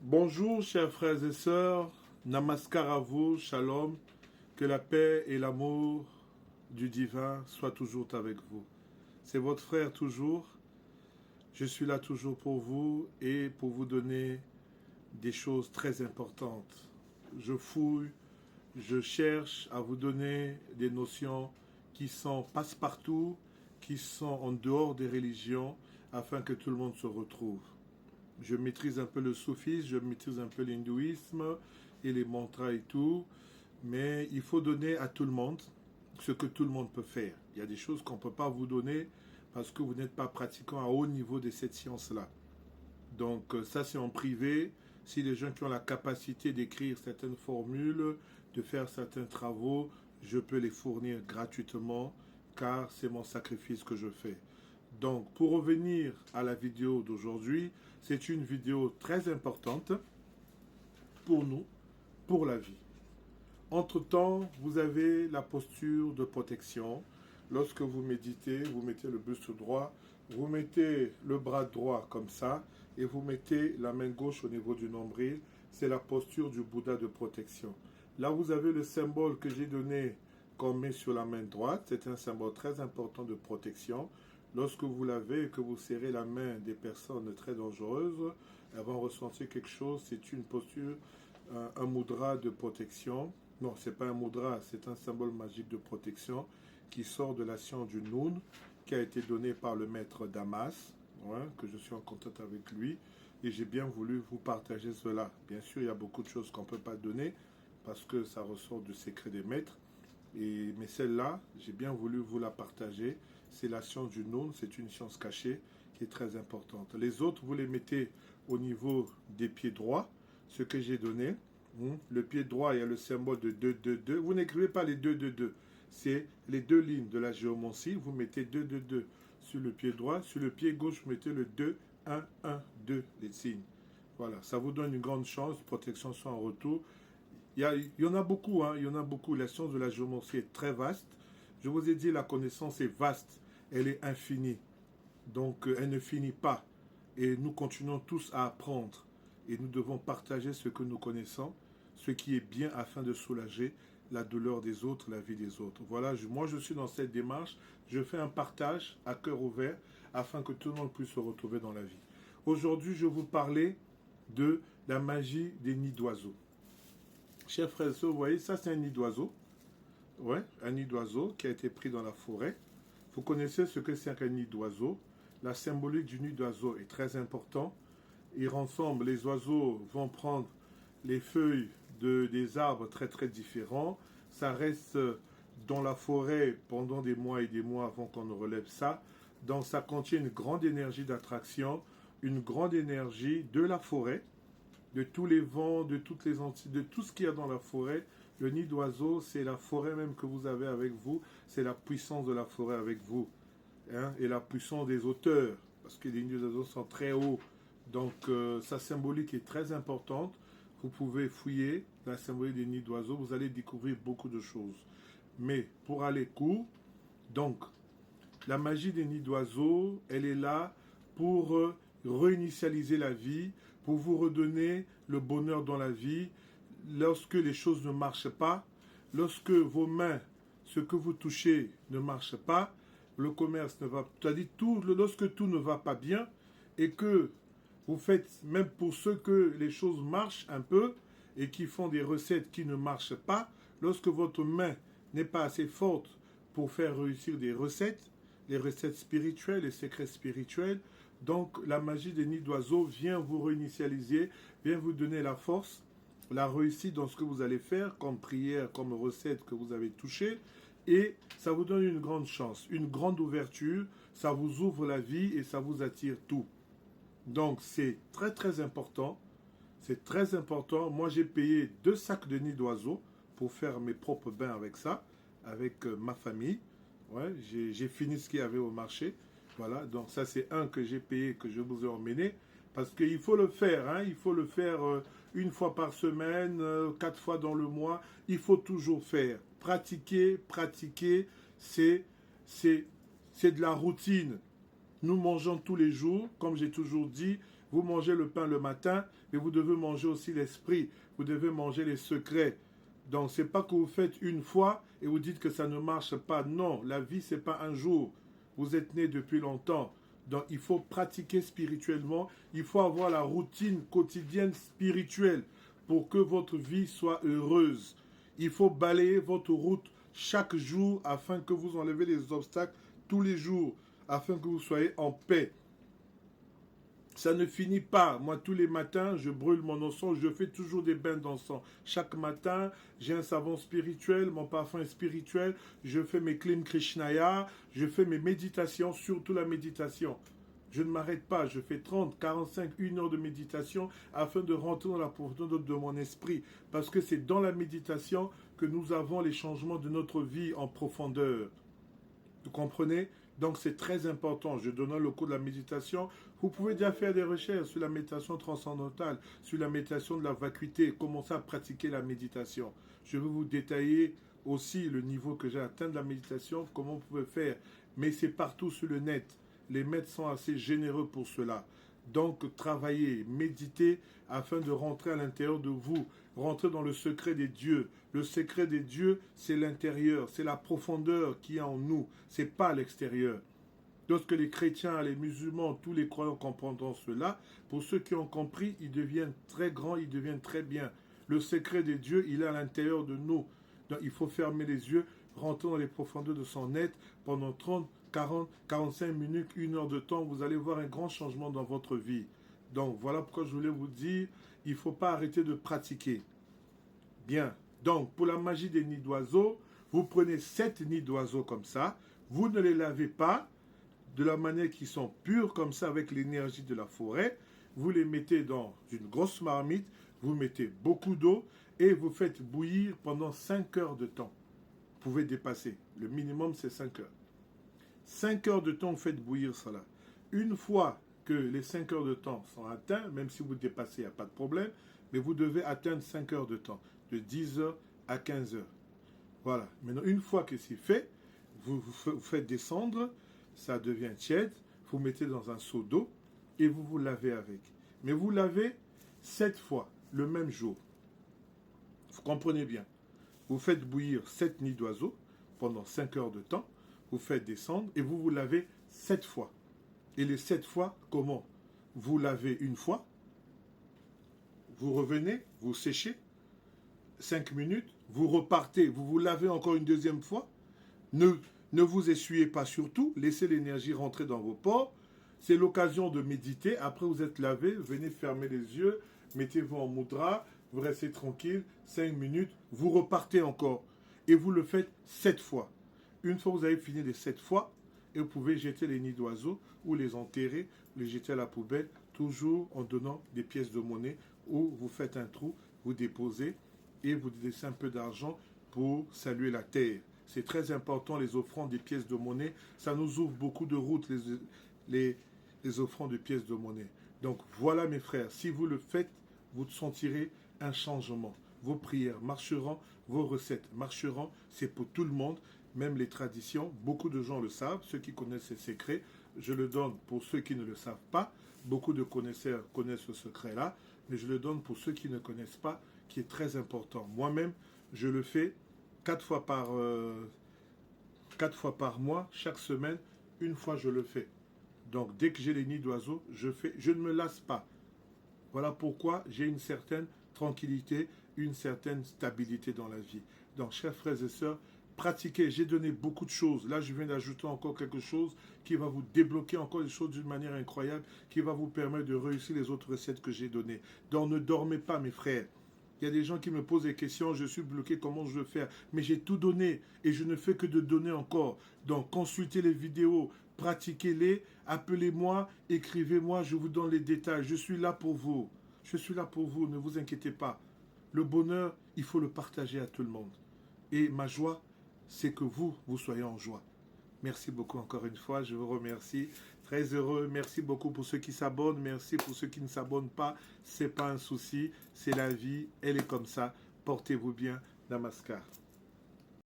Bonjour chers frères et sœurs, namaskar à vous, shalom, que la paix et l'amour du divin soient toujours avec vous. C'est votre frère toujours, je suis là toujours pour vous et pour vous donner des choses très importantes. Je fouille, je cherche à vous donner des notions qui sont passe-partout, qui sont en dehors des religions, afin que tout le monde se retrouve. Je maîtrise un peu le soufisme, je maîtrise un peu l'hindouisme et les mantras et tout, mais il faut donner à tout le monde ce que tout le monde peut faire. Il y a des choses qu'on ne peut pas vous donner parce que vous n'êtes pas pratiquant à haut niveau de cette science-là. Donc ça c'est en privé. Si les gens qui ont la capacité d'écrire certaines formules, de faire certains travaux, je peux les fournir gratuitement car c'est mon sacrifice que je fais. Donc pour revenir à la vidéo d'aujourd'hui, c'est une vidéo très importante pour nous, pour la vie. Entre-temps, vous avez la posture de protection. Lorsque vous méditez, vous mettez le buste droit, vous mettez le bras droit comme ça, et vous mettez la main gauche au niveau du nombril. C'est la posture du Bouddha de protection. Là, vous avez le symbole que j'ai donné qu'on met sur la main droite. C'est un symbole très important de protection. Lorsque vous l'avez et que vous serrez la main des personnes très dangereuses, elles vont ressentir quelque chose. C'est une posture, un mudra de protection. Non, ce n'est pas un mudra, c'est un symbole magique de protection qui sort de la science du Noun, qui a été donné par le maître Damas, que je suis en contact avec lui, et j'ai bien voulu vous partager cela. Bien sûr, il y a beaucoup de choses qu'on ne peut pas donner, parce que ça ressort du secret des maîtres, mais celle-là, j'ai bien voulu vous la partager. C'est la science du Noun, c'est une science cachée qui est très importante. Les autres, vous les mettez au niveau des pieds droits, ce que j'ai donné. Le pied droit, il y a le symbole de 2, 2, 2. Vous n'écrivez pas les 2, 2, 2. C'est les deux lignes de la géomancie. Vous mettez 2, 2, 2 sur le pied droit. Sur le pied gauche, vous mettez le 2, 1, 1, 2, les signes. Voilà, ça vous donne une grande chance. Protection soit en retour. Il y en a beaucoup, il y en a beaucoup. La science de la géomancie est très vaste. Je vous ai dit, la connaissance est vaste. Elle est infinie. Donc, elle ne finit pas. Et nous continuons tous à apprendre. Et nous devons partager ce que nous connaissons, ce qui est bien afin de soulager la douleur des autres, la vie des autres. Voilà, moi je suis dans cette démarche. Je fais un partage à cœur ouvert afin que tout le monde puisse se retrouver dans la vie. Aujourd'hui, je vais vous parler de la magie des nids d'oiseaux. Chers frères et sœurs, vous voyez, ça c'est un nid d'oiseau. Ouais, un nid d'oiseau qui a été pris dans la forêt. Vous connaissez ce que c'est qu'un nid d'oiseau. La symbolique du nid d'oiseau est très importante. Ils rassemblent, les oiseaux vont prendre les feuilles des arbres très très différents. Ça reste dans la forêt pendant des mois et des mois avant qu'on ne relève ça. Donc ça contient une grande énergie d'attraction, une grande énergie de la forêt, de tous les vents, de toutes les Antilles, de tout ce qu'il y a dans la forêt. Le nid d'oiseau, c'est la forêt même que vous avez avec vous, c'est la puissance de la forêt avec vous, et la puissance des hauteurs, parce que les nids d'oiseaux sont très hauts. Donc sa symbolique est très importante. Vous pouvez fouiller la symbolique des nids d'oiseaux, vous allez découvrir beaucoup de choses. Mais pour aller court, donc la magie des nids d'oiseaux, elle est là pour réinitialiser la vie, pour vous redonner le bonheur dans la vie. Lorsque les choses ne marchent pas, lorsque vos mains, ce que vous touchez ne marche pas, le commerce ne va pas, c'est-à-dire lorsque tout ne va pas bien et que vous faites, même pour ceux que les choses marchent un peu et qui font des recettes qui ne marchent pas, lorsque votre main n'est pas assez forte pour faire réussir des recettes, les recettes spirituelles, les secrets spirituels, donc la magie des nids d'oiseaux vient vous réinitialiser, vient vous donner la force, la réussite dans ce que vous allez faire, comme prière, comme recette que vous avez touché, et ça vous donne une grande chance, une grande ouverture, ça vous ouvre la vie et ça vous attire tout. Donc c'est très très important, c'est très important. Moi j'ai payé 2 sacs de nids d'oiseaux pour faire mes propres bains avec ça, avec ma famille. Ouais, j'ai fini ce qu'il y avait au marché. Voilà, donc ça c'est un que j'ai payé, que je vous ai emmené. Parce qu'il faut le faire, il faut le faire une fois par semaine, 4 fois dans le mois. Il faut toujours faire. Pratiquer, pratiquer, c'est de la routine. Nous mangeons tous les jours, comme j'ai toujours dit, Vous mangez le pain le matin, mais vous devez manger aussi l'esprit. Vous devez manger les secrets. Donc, ce n'est pas que vous faites une fois et vous dites que ça ne marche pas. Non, la vie, ce n'est pas un jour. Vous êtes né depuis longtemps. Donc, il faut pratiquer spirituellement. Il faut avoir la routine quotidienne spirituelle pour que votre vie soit heureuse. Il faut balayer votre route chaque jour afin que vous enlevez les obstacles tous les jours, afin que vous soyez en paix. Ça ne finit pas. Moi, tous les matins, je brûle mon encens. Je fais toujours des bains d'encens. Chaque matin, j'ai un savon spirituel, mon parfum est spirituel. Je fais mes Klim Krishnaya. Je fais mes méditations, surtout la méditation. Je ne m'arrête pas. Je fais 30, 45, 1 heure de méditation afin de rentrer dans la profondeur de mon esprit. Parce que c'est dans la méditation que nous avons les changements de notre vie en profondeur. Vous comprenez? Donc c'est très important. Je donne le cours de la méditation. Vous pouvez déjà faire des recherches sur la méditation transcendantale, sur la méditation de la vacuité. Commencez à pratiquer la méditation. Je vais vous détailler aussi le niveau que j'ai atteint de la méditation, comment vous pouvez faire. Mais c'est partout sur le net. Les maîtres sont assez généreux pour cela. Donc travaillez, méditez afin de rentrer à l'intérieur de vous, rentrer dans le secret des dieux. Le secret des dieux, c'est l'intérieur, c'est la profondeur qui est en nous, c'est pas l'extérieur. Lorsque les chrétiens, les musulmans, tous les croyants comprendront cela, pour ceux qui ont compris, ils deviennent très grands, ils deviennent très bien. Le secret des dieux, il est à l'intérieur de nous. Donc il faut fermer les yeux, rentrer dans les profondeurs de son être pendant 30, 40, 45 minutes, 1 heure de temps, vous allez voir un grand changement dans votre vie. Donc voilà pourquoi je voulais vous dire, il ne faut pas arrêter de pratiquer. Bien, donc pour la magie des nids d'oiseaux, vous prenez 7 nids d'oiseaux comme ça, vous ne les lavez pas de la manière qu'ils sont purs comme ça avec l'énergie de la forêt, vous les mettez dans une grosse marmite, vous mettez beaucoup d'eau et vous faites bouillir pendant 5 heures de temps. Vous pouvez dépasser, le minimum c'est 5 heures. 5 heures de temps, vous faites bouillir cela. Une fois que les 5 heures de temps sont atteints, même si vous dépassez, il n'y a pas de problème, mais vous devez atteindre 5 heures de temps, de 10 heures à 15 heures. Voilà. Maintenant, une fois que c'est fait, vous faites descendre, ça devient tiède, vous mettez dans un seau d'eau et vous vous lavez avec. Mais vous lavez 7 fois, le même jour. Vous comprenez bien. Vous faites bouillir 7 nids d'oiseaux pendant 5 heures de temps, vous faites descendre et vous vous lavez 7 fois. Et les 7 fois, comment? Vous lavez une fois, vous revenez, vous séchez, 5 minutes, vous repartez, vous vous lavez encore une deuxième fois. Ne vous essuyez pas surtout, laissez l'énergie rentrer dans vos pores. C'est l'occasion de méditer. Après vous êtes lavé, venez fermer les yeux, mettez-vous en mudra, vous restez tranquille, 5 minutes, vous repartez encore. Et vous le faites 7 fois. Une fois que vous avez fini les 7 fois, et vous pouvez jeter les nids d'oiseaux ou les enterrer, les jeter à la poubelle, toujours en donnant des pièces de monnaie ou vous faites un trou, vous déposez et vous laissez un peu d'argent pour saluer la terre. C'est très important, les offrandes des pièces de monnaie. Ça nous ouvre beaucoup de routes, les offrandes de pièces de monnaie. Donc voilà mes frères, si vous le faites, vous sentirez un changement. Vos prières marcheront, vos recettes marcheront. C'est pour tout le monde, même les traditions. Beaucoup de gens le savent, ceux qui connaissent ces secrets. Je le donne pour ceux qui ne le savent pas. Beaucoup de connaisseurs connaissent ce secret-là, mais je le donne pour ceux qui ne connaissent pas, qui est très important. Moi-même, je le fais 4 fois par mois, chaque semaine, une fois je le fais. Donc dès que j'ai les nids d'oiseaux, je ne me lasse pas. Voilà pourquoi j'ai une certaine tranquillité, une certaine stabilité dans la vie. Donc chers frères et sœurs, pratiquez, j'ai donné beaucoup de choses. Là, je viens d'ajouter encore quelque chose qui va vous débloquer encore des choses d'une manière incroyable, qui va vous permettre de réussir les autres recettes que j'ai données. Donc ne dormez pas mes frères. Il y a des gens qui me posent des questions, je suis bloqué, comment je vais faire? Mais j'ai tout donné et je ne fais que de donner encore. Donc consultez les vidéos, pratiquez-les, appelez-moi, écrivez-moi, je vous donne les détails. Je suis là pour vous. Je suis là pour vous, ne vous inquiétez pas. Le bonheur, il faut le partager à tout le monde. Et ma joie, c'est que vous soyez en joie. Merci beaucoup encore une fois, je vous remercie. Très heureux, merci beaucoup pour ceux qui s'abonnent, merci pour ceux qui ne s'abonnent pas. Ce n'est pas un souci, c'est la vie, elle est comme ça. Portez-vous bien, Namaskar.